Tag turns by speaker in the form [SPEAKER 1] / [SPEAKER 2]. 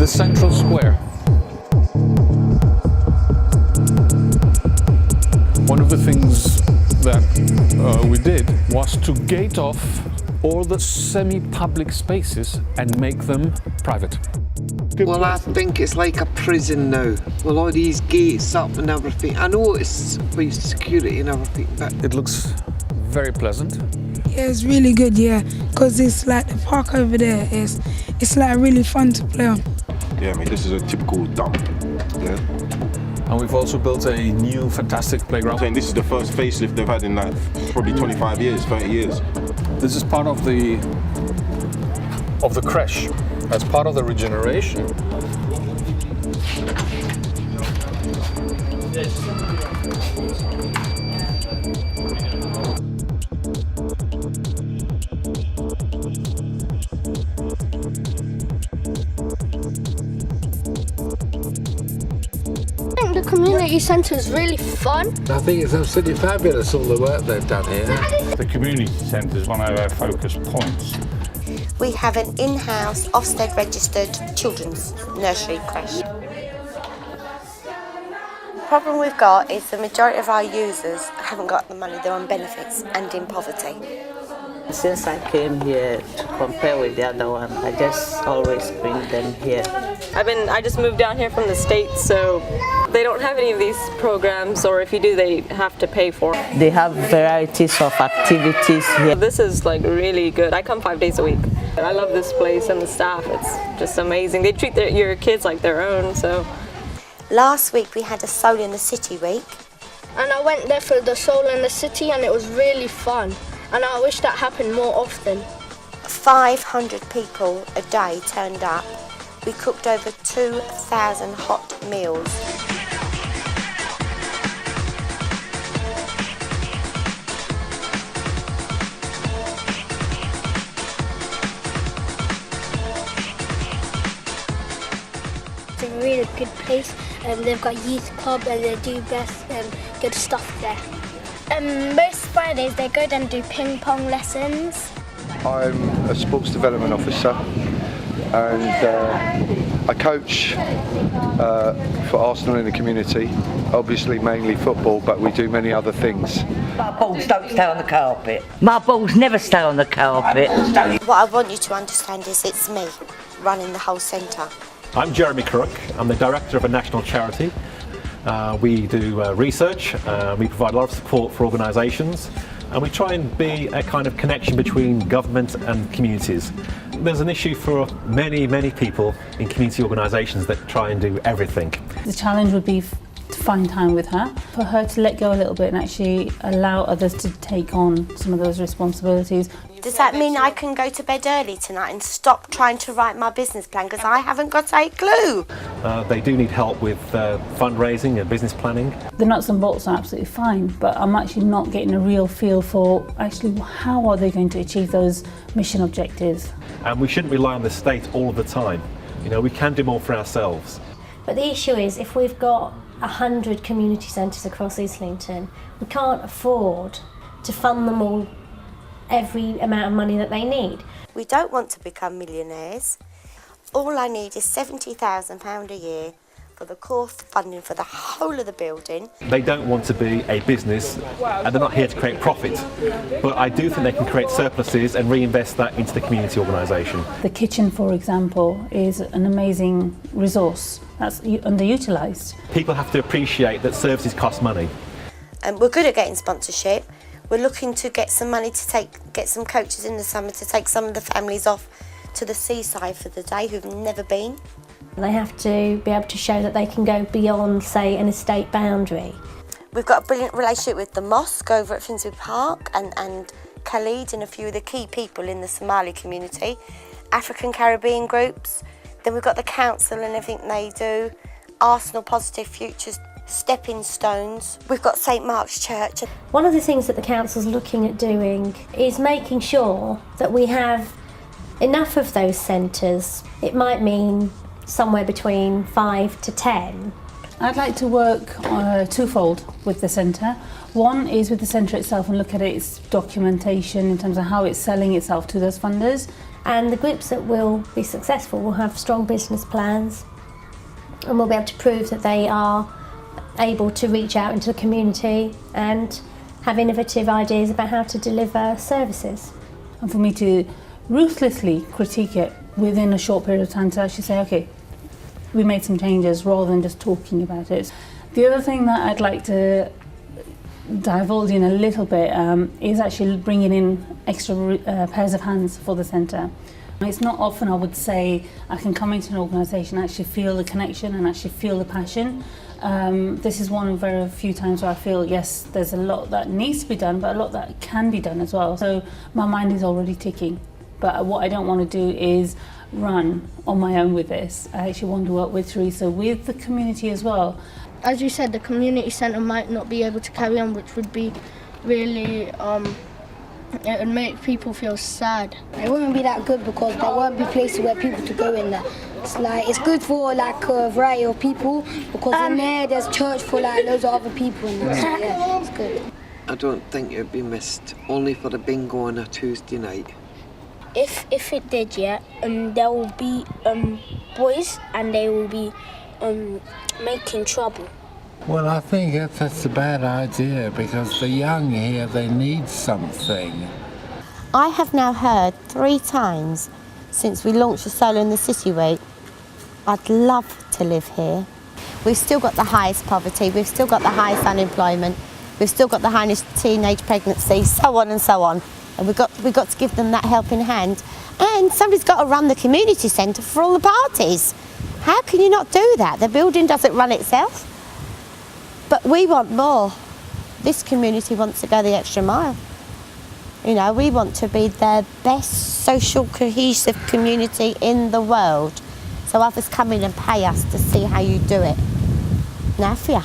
[SPEAKER 1] the central square. One of the things that we did was to gate off all the semi-public spaces and make them private.
[SPEAKER 2] Well, I think it's like a prison now, with all these gates up and everything. I know it's for security and everything, but
[SPEAKER 1] It looks very pleasant.
[SPEAKER 3] Yeah, it's really good, yeah, because it's like the park over there. It's like really fun to play on.
[SPEAKER 4] Yeah, I mean, this is a typical dump. Yeah.
[SPEAKER 1] And we've also built a new fantastic
[SPEAKER 4] I'm
[SPEAKER 1] playground.
[SPEAKER 4] saying this is the first facelift they've had in like probably 25 years, 30 years.
[SPEAKER 1] This is part of the crash, as part of the regeneration.
[SPEAKER 5] I think the community centre is really fun.
[SPEAKER 6] I think it's absolutely fabulous, all the work they've done here.
[SPEAKER 7] The community centre is one of our focus points.
[SPEAKER 8] We have an in-house Ofsted registered children's nursery creche. The problem we've got is the majority of our users haven't got the money, they're on benefits and in poverty.
[SPEAKER 9] Since I came here to compare with the other one, I just always bring them here.
[SPEAKER 10] I just moved down here from the States, so they don't have any of these programs, or if you do, they have to pay for it.
[SPEAKER 9] They have varieties of activities here.
[SPEAKER 10] This is like really good. I come 5 days a week. I love this place and the staff. It's just amazing. They treat your kids like their own, so.
[SPEAKER 8] Last week we had a Soul in the City week.
[SPEAKER 5] And I went there for the Soul in the City and it was really fun. And I wish that happened more often.
[SPEAKER 8] 500 people a day turned up. We cooked over 2,000 hot meals.
[SPEAKER 5] It's a really good place. They've got youth club and they do best good stuff there. Most Fridays they go down and do ping pong lessons.
[SPEAKER 11] I'm a sports development officer and I coach for Arsenal in the community, obviously mainly football, but we do many other things.
[SPEAKER 9] My balls don't stay on the carpet. My balls never stay on the carpet.
[SPEAKER 8] What I want you to understand is it's me running the whole centre.
[SPEAKER 12] I'm Jeremy Crook. I'm the director of a national charity. We do research, we provide a lot of support for organisations, and we try and be a kind of connection between government and communities. There's an issue for many people in community organisations that try and do everything.
[SPEAKER 13] The challenge would be to find time with her, for her to let go a little bit and actually allow others to take on some of those responsibilities.
[SPEAKER 8] Does that mean I can go to bed early tonight and stop trying to write my business plan because I haven't got a clue?
[SPEAKER 12] They do need help with fundraising and business planning.
[SPEAKER 13] The nuts and bolts are absolutely fine, but I'm actually not getting a real feel for actually how are they going to achieve those mission objectives.
[SPEAKER 12] And we shouldn't rely on the state all of the time. You know, we can do more for ourselves.
[SPEAKER 14] But the issue is, if we've got 100 community centres across Islington, we can't afford to fund them all every amount of money that they need.
[SPEAKER 8] We don't want to become millionaires. All I need is £70,000 a year for the core funding for the whole of the building.
[SPEAKER 12] They don't want to be a business and they're not here to create profit, but I do think they can create surpluses and reinvest that into the community organisation.
[SPEAKER 13] The kitchen, for example, is an amazing resource that's underutilised.
[SPEAKER 12] People have to appreciate that services cost money.
[SPEAKER 8] And we're good at getting sponsorship. We're looking to get some money to get some coaches in the summer to take some of the families off to the seaside for the day who've never been.
[SPEAKER 14] They have to be able to show that they can go beyond, say, an estate boundary.
[SPEAKER 8] We've got a brilliant relationship with the mosque over at Finsbury Park and Khalid and a few of the key people in the Somali community, African Caribbean groups. Then we've got the council and everything they do, Arsenal Positive Futures, stepping stones. We've got St Mark's Church.
[SPEAKER 14] One of the things that the council's looking at doing is making sure that we have enough of those centres. It might mean somewhere between 5 to 10,
[SPEAKER 13] I'd like to work twofold with the centre. One is with the centre itself and look at its documentation in terms of how it's selling itself to those funders.
[SPEAKER 14] And the groups that will be successful will have strong business plans and will be able to prove that they are able to reach out into the community and have innovative ideas about how to deliver services.
[SPEAKER 13] And for me to ruthlessly critique it within a short period of time to actually say, okay, we made some changes rather than just talking about it. The other thing that I'd like to divulge in a little bit is actually bringing in extra pairs of hands for the centre. It's not often I would say I can come into an organisation and actually feel the connection and actually feel the passion. This is one of very few times where I feel, yes, there's a lot that needs to be done, but a lot that can be done as well. So my mind is already ticking. But what I don't want to do is run on my own with this. I actually want to work with Teresa, with the community as well.
[SPEAKER 5] As you said, the community centre might not be able to carry on, which would be really, it would make people feel sad.
[SPEAKER 15] It wouldn't be that good because there won't be places where people to go in there. It's good for like a variety of people because in there's church for like loads of other people in there. So yeah, it's good.
[SPEAKER 2] I don't think it'd be missed, only for the bingo on a Tuesday night.
[SPEAKER 5] If it did, yeah, there will be boys and they will be making trouble.
[SPEAKER 6] Well, I think that's a bad idea because the young here, they need something.
[SPEAKER 8] I have now heard 3 times since we launched the Solar in the City Week, I'd love to live here. We've still got the highest poverty, we've still got the highest unemployment, we've still got the highest teenage pregnancy, so on and so on. And we've got to give them that helping hand. And somebody's got to run the community centre for all the parties. How can you not do that? The building doesn't run itself. But we want more. This community wants to go the extra mile. You know, we want to be the best social cohesive community in the world. So others come in and pay us to see how you do it. Now for ya.